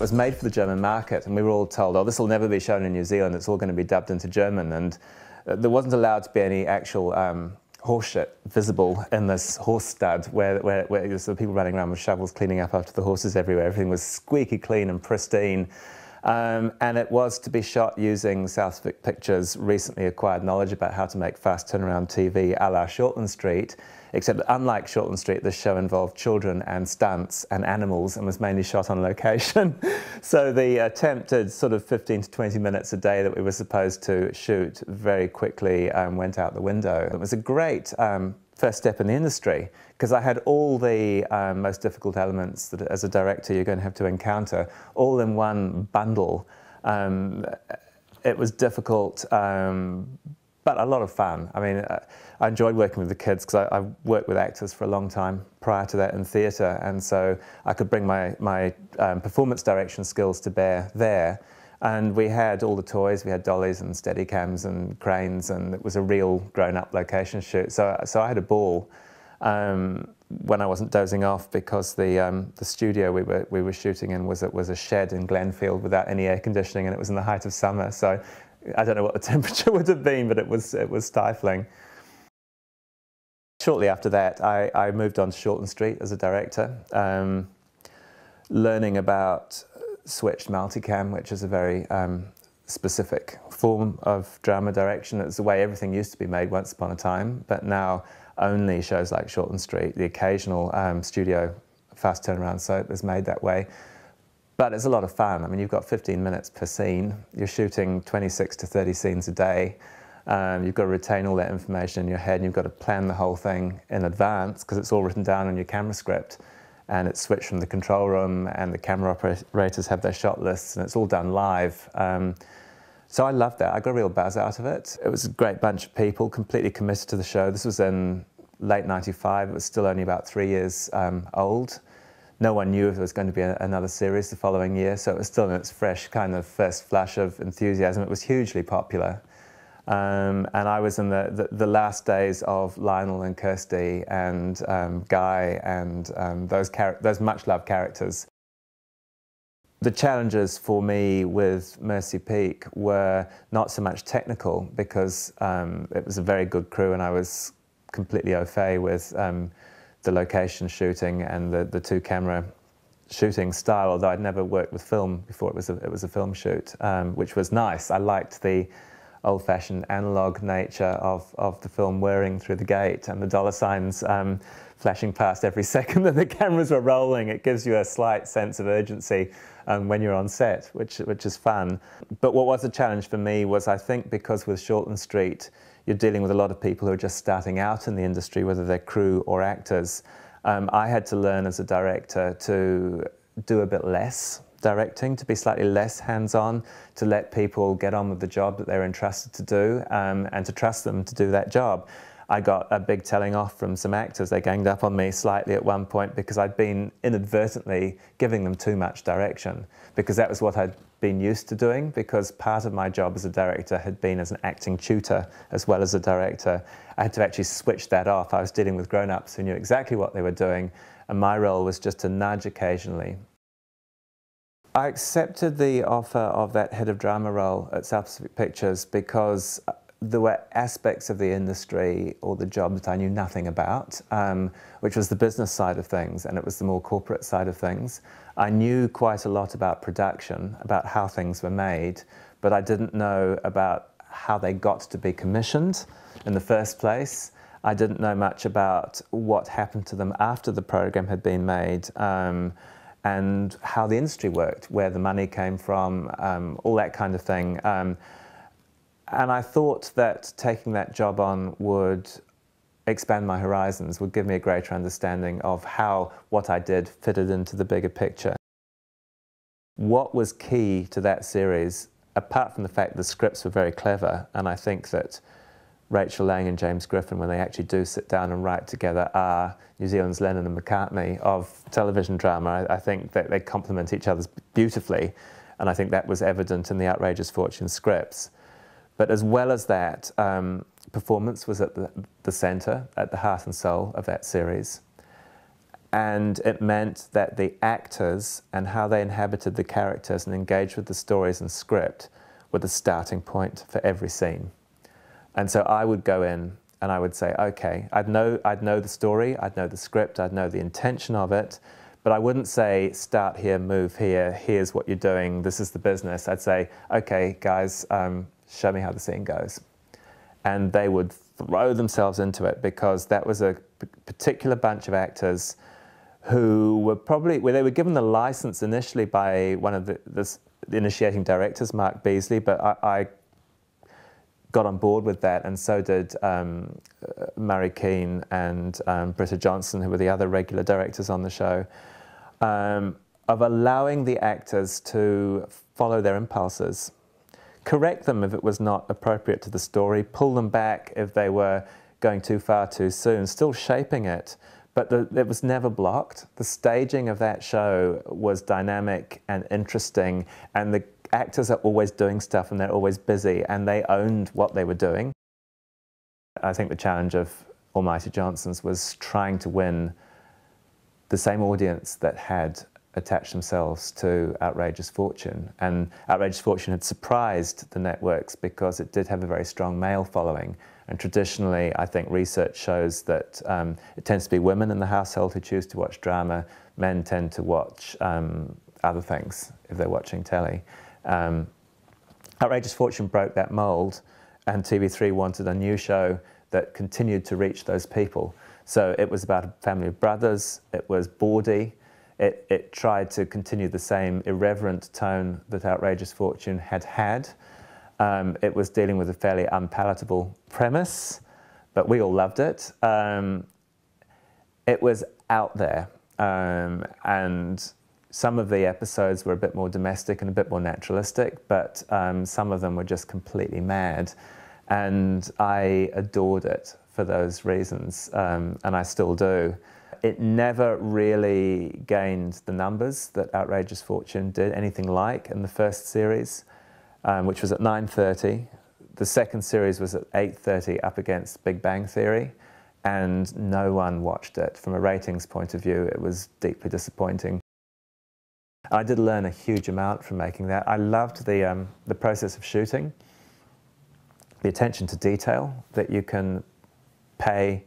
was made for the German market, and we were all told, oh, this will never be shown in New Zealand, it's all going to be dubbed into German, and there wasn't allowed to be any actual horse shit visible in this horse stud where there were people running around with shovels cleaning up after the horses everywhere. Everything was squeaky clean and pristine. And it was to be shot using South Pictures' recently acquired knowledge about how to make fast turnaround TV a la Shortland Street, except that unlike Shortland Street, this show involved children and stunts and animals and was mainly shot on location. So the attempted sort of 15 to 20 minutes a day that we were supposed to shoot very quickly went out the window. It was a great first step in the industry, because I had all the most difficult elements that as a director you're going to have to encounter all in one bundle. It was difficult, but a lot of fun. I mean, I enjoyed working with the kids because I worked with actors for a long time prior to that in theatre, and so I could bring my performance direction skills to bear there. And we had all the toys. We had dollies and Steadicams and cranes, and it was a real grown-up location shoot. So I had a ball when I wasn't dozing off, because the studio we were shooting in was a shed in Glenfield without any air conditioning, and it was in the height of summer. So I don't know what the temperature would have been, but it was stifling. Shortly after that, I moved on to Shortland Street as a director, learning about switched multicam, which is a very specific form of drama direction. It's the way everything used to be made once upon a time, but now only shows like Shortland Street, the occasional studio fast turnaround soap is made that way. But it's a lot of fun. I mean, you've got 15 minutes per scene. You're shooting 26 to 30 scenes a day. You've got to retain all that information in your head, and you've got to plan the whole thing in advance because it's all written down on your camera script, and it's switched from the control room, and the camera operators have their shot lists, and it's all done live. So I loved that. I got a real buzz out of it. It was a great bunch of people, completely committed to the show. This was in late '95. It was still only about 3 years old. No one knew if there was going to be another series the following year, so it was still in its fresh kind of first flush of enthusiasm. It was hugely popular. And I was in the last days of Lionel and Kirsty and Guy and those much-loved characters. The challenges for me with Mercy Peak were not so much technical, because it was a very good crew and I was completely au fait with the location shooting and the two-camera shooting style, although I'd never worked with film before. It was a film shoot, which was nice. I liked the old-fashioned analog nature of the film whirring through the gate and the dollar signs flashing past every second that the cameras were rolling. It gives you a slight sense of urgency when you're on set, which is fun. But what was a challenge for me was, I think, because with Shortland Street, you're dealing with a lot of people who are just starting out in the industry, whether they're crew or actors. I had to learn as a director to do a bit less directing, to be slightly less hands-on, to let people get on with the job that they're entrusted to do, and to trust them to do that job. I got a big telling off from some actors. They ganged up on me slightly at one point because I'd been inadvertently giving them too much direction, because that was what I'd been used to doing, because part of my job as a director had been as an acting tutor as well as a director. I had to actually switch that off. I was dealing with grown-ups who knew exactly what they were doing, and my role was just to nudge occasionally. I accepted the offer of that head of drama role at South Pacific Pictures because there were aspects of the industry or the job that I knew nothing about, which was the business side of things, and it was the more corporate side of things. I knew quite a lot about production, about how things were made, but I didn't know about how they got to be commissioned in the first place. I didn't know much about what happened to them after the program had been made, and how the industry worked, where the money came from, all that kind of thing. And I thought that taking that job on would expand my horizons, would give me a greater understanding of how what I did fitted into the bigger picture. What was key to that series, apart from the fact the scripts were very clever, and I think that Rachel Lang and James Griffin, when they actually do sit down and write together, are New Zealand's Lennon and McCartney of television drama. I think that they complement each other beautifully, and I think that was evident in the Outrageous Fortune scripts. But as well as that, performance was at the centre, at the heart and soul of that series. And it meant that the actors and how they inhabited the characters and engaged with the stories and script were the starting point for every scene. And so I would go in and I would say, okay, I'd know the story, I'd know the script, I'd know the intention of it, but I wouldn't say, start here, move here, here's what you're doing, this is the business. I'd say, okay, guys, show me how the scene goes. And they would throw themselves into it because that was a particular bunch of actors who were probably, they were given the license initially by one of the initiating directors, Mark Beasley, but I got on board with that, and so did Murray Keane and Britta Johnson, who were the other regular directors on the show, of allowing the actors to follow their impulses, correct them if it was not appropriate to the story, pull them back if they were going too far too soon, still shaping it. But it was never blocked. The staging of that show was dynamic and interesting, and the actors are always doing stuff and they're always busy, and they owned what they were doing. I think the challenge of Almighty Johnson's was trying to win the same audience that had attached themselves to Outrageous Fortune. And Outrageous Fortune had surprised the networks because it did have a very strong male following. And traditionally, I think research shows that it tends to be women in the household who choose to watch drama. Men tend to watch other things if they're watching telly. Outrageous Fortune broke that mold, and TV3 wanted a new show that continued to reach those people. So it was about a family of brothers, it was bawdy, it tried to continue the same irreverent tone that Outrageous Fortune had had. It was dealing with a fairly unpalatable premise, but we all loved it. It was out there, and some of the episodes were a bit more domestic and a bit more naturalistic, but some of them were just completely mad, and I adored it for those reasons, and I still do. It never really gained the numbers that Outrageous Fortune did, anything like in the first series, which was at 9:30. The second series was at 8:30 up against Big Bang Theory, and no one watched it. From a ratings point of view, it was deeply disappointing. I did learn a huge amount from making that. I loved the process of shooting, the attention to detail that you can pay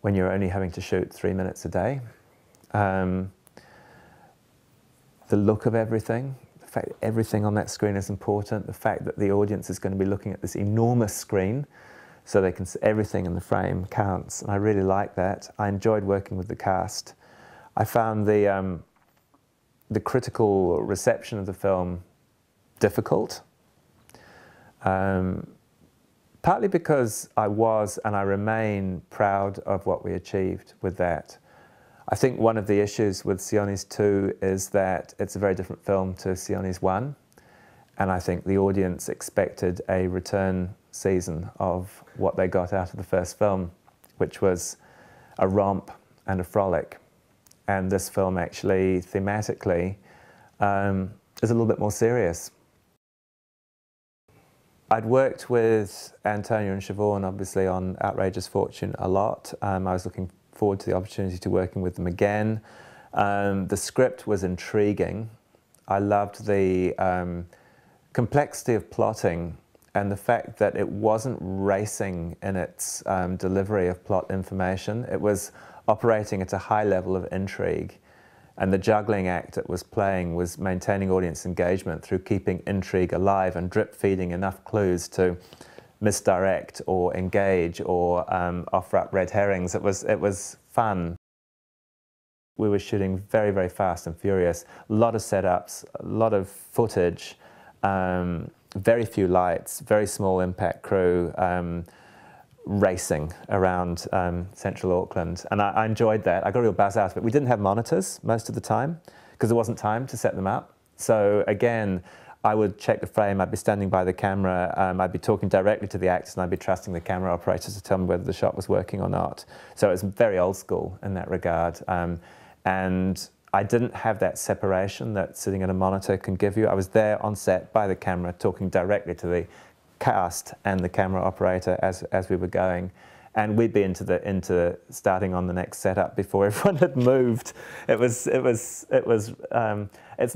when you're only having to shoot 3 minutes a day. The look of everything, the fact that everything on that screen is important, the fact that the audience is going to be looking at this enormous screen so they can see everything in the frame counts, and I really liked that. I enjoyed working with the cast. I found the critical reception of the film difficult, partly because I was and I remain proud of what we achieved with that. I think one of the issues with Sione's 2 is that it's a very different film to Sione's 1, and I think the audience expected a return season of what they got out of the first film, which was a romp and a frolic. And this film actually, thematically, is a little bit more serious. I'd worked with Antonia and Siobhan, obviously, on Outrageous Fortune a lot. I was looking forward to the opportunity to working with them again. The script was intriguing. I loved the complexity of plotting and the fact that it wasn't racing in its delivery of plot information. It was operating at a high level of intrigue, and the juggling act it was playing was maintaining audience engagement through keeping intrigue alive and drip feeding enough clues to misdirect or engage or offer up red herrings. It was fun. We were shooting very, very fast and furious. A lot of setups, a lot of footage, very few lights, very small impact crew, racing around central Auckland. And I enjoyed that. I got a real buzz out of it. We didn't have monitors most of the time because there wasn't time to set them up. So again, I would check the frame, I'd be standing by the camera, I'd be talking directly to the actors, and I'd be trusting the camera operators to tell me whether the shot was working or not. So it was very old school in that regard. And I didn't have that separation that sitting at a monitor can give you. I was there on set by the camera, talking directly to the cast and the camera operator as we were going. and we'd be into starting on the next setup before everyone had moved. It's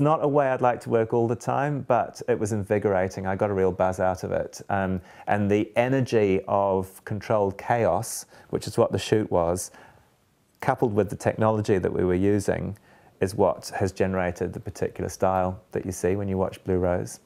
not a way I'd like to work all the time, but it was invigorating. I got a real buzz out of it, and the energy of controlled chaos, which is what the shoot was, coupled with the technology that we were using, is what has generated the particular style that you see when you watch Blue Rose.